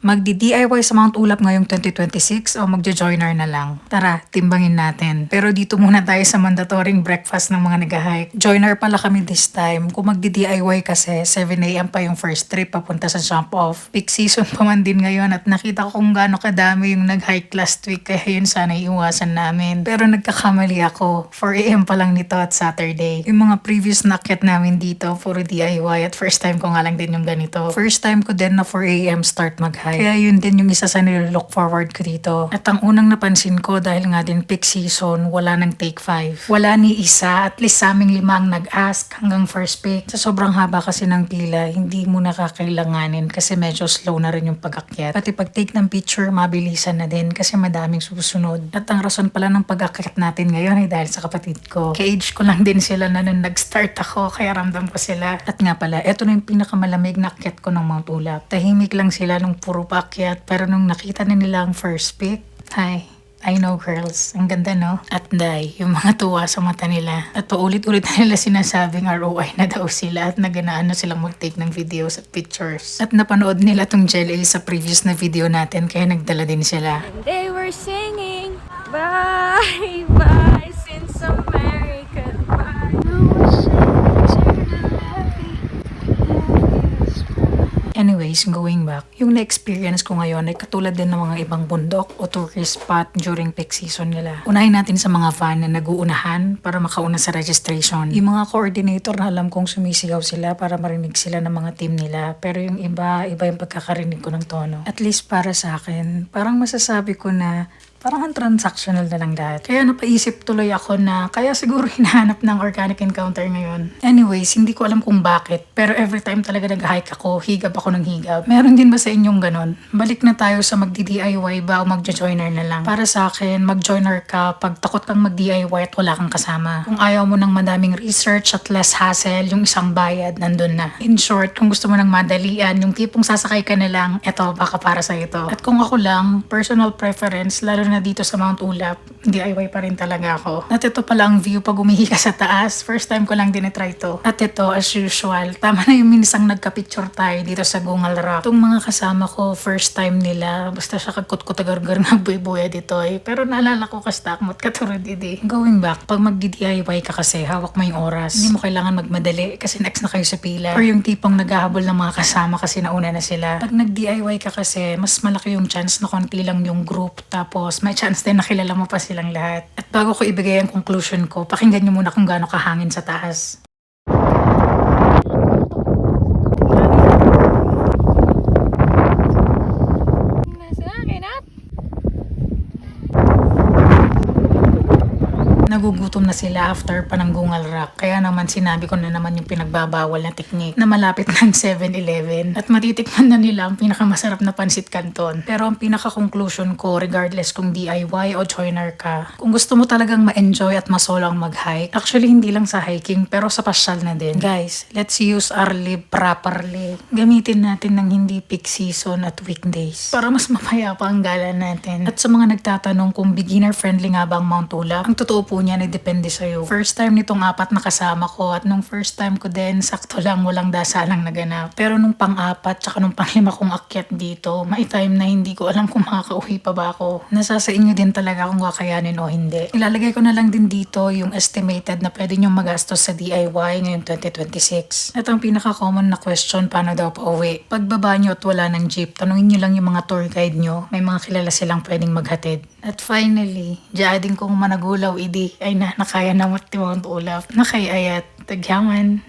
Magdi-DIY sa Mount Ulap ngayong 2026 o magjo-joiner na lang? Tara, timbangin natin. Pero dito muna tayo sa mandatoring breakfast ng mga nag-hike. Joiner pala kami this time. Kung magdi-DIY kasi, 7 a.m. pa yung first trip papunta sa jump off. Peak season pa man din ngayon at nakita ko kung gaano kadami yung nag-hike last week kaya yun sana iwasan namin. Pero nagkakamali ako. 4 a.m. pa lang nito at Saturday. Yung mga previous nakit namin dito, puro DIY at first time ko nga lang din yung ganito. First time ko din na 4 a.m. start mag-hike. Kaya yun din yung isa sa nililook forward ko dito. At ang unang napansin ko dahil nga din peak season, wala nang take 5. Wala ni isa, at least sa aming 5 ang nag-ask hanggang first pick. Sa sobrang haba kasi ng pila, hindi mo nakakailanganin kasi medyo slow na rin yung pag-akyat. Pati pag-take ng picture, mabilisan na din kasi madaming susunod. At ang rason pala ng pag-akyat natin ngayon ay dahil sa kapatid ko. Ka-age ko lang din sila na nung nag-start ako, kaya ramdam ko sila. At nga pala, eto na yung pinakamalamig na akyat ko ng Mount Ulap. Tahimik lang sila nung puro paakyat, pero nung nakita na nila ang first pick, hi, I know girls, ang ganda no? At day, yung mga tuwa sa mata nila. At paulit-ulit na nila sinasabing ROI na daw sila at naganaan na silang mag-take ng videos at pictures. At napanood nila tong GLA sa previous na video natin kaya nagdala din sila. And they were singing, bye, bye, since America, bye. Anyways, going back, yung na-experience ko ngayon ay katulad din ng mga ibang bundok o tourist spot during peak season nila. Unahin natin sa mga van na nag-uunahan para makauna sa registration. Yung mga coordinator na alam kong sumisigaw sila para marinig sila ng mga team nila. Pero yung iba yung pagkakarinig ko ng tono. At least para sa akin, parang masasabi ko na parang ang transactional na lang lahat. Kaya napaisip tuloy ako na kaya siguro hinahanap ng organic encounter ngayon. Anyways, hindi ko alam kung bakit. Pero every time talaga nag-hike ako, higab ako ng higab. Meron din ba sa inyong ganon? Balik na tayo sa magdi-DIY ba o magjo-joiner na lang. Para sa akin, mag-joiner ka pag takot kang mag-DIY at wala kang kasama. Kung ayaw mo ng madaming research at less hassle, yung isang bayad, nandun na. In short, kung gusto mo ng madalian, yung tipong sasakay ka na lang, eto, baka para sa ito. At kung ako lang, personal preference, lalo na dito sa Mount Ulap, DIY pa rin talaga ako. At ito pala ang view pag umihi ka sa taas. First time ko lang din try to. At ito, as usual, tama na yung minsang nagka-picture tayo dito sa Gungal Rock. Itong mga kasama ko, first time nila, basta siya kagkut-kutagar-gar na buhay-buhay dito eh. Pero naalala ko kastakmot katurod idi. Going back, pag mag-DIY ka kasi, hawak mo yung oras. Hindi mo kailangan magmadali kasi next na kayo sa pila. Or yung tipong naghahabol ng mga kasama kasi nauna na sila. Pag nag-DIY ka kasi, mas malaki yung chance na konti lang yung group. Tapos may chance din na kilala mo pa silang lahat. At bago ko ibigay ang conclusion ko, pakinggan nyo muna kung gaano kahangin sa taas. Nasa akin at Nagugutom na sila after Pananggungal Rock. Kaya naman sinabi ko na naman yung pinagbabawal na teknik na malapit ng 7-Eleven. At matitikman na nila ang pinakamasarap na pansit canton. Pero ang pinaka-conclusion ko, regardless kung DIY o joiner ka, kung gusto mo talagang ma-enjoy at masolo ang mag-hike, actually hindi lang sa hiking pero sa pasyal na din. Guys, let's use our leave properly. Gamitin natin ng hindi peak season at weekdays para mas mapayapa ang gala natin. At sa mga nagtatanong kung beginner-friendly nga ba ang Mount Ulap, ang totoo po niyan ay depende sa'yo. First time nitong 4 na kasama ko at nung first time ko din, sakto lang walang dasalang naganap. Pero nung pang-4 tsaka nung pang-5 kong akyat dito, may time na hindi ko alam kung makakauwi pa ba ako. Nasa sa inyo din talaga kung kakayanin o hindi. Ilalagay ko na lang din dito yung estimated na pwede nyong magastos sa DIY ngayong 2026. At ang pinaka-common na question, paano daw pa uwi? Pagbaba nyo at wala ng jeep, tanungin nyo lang yung mga tour guide nyo. May mga kilala silang pwedeng maghatid. At finally, diyading kong managulaw idi ay nakaya na Mount Ulap. Nakayayat, tagyaman.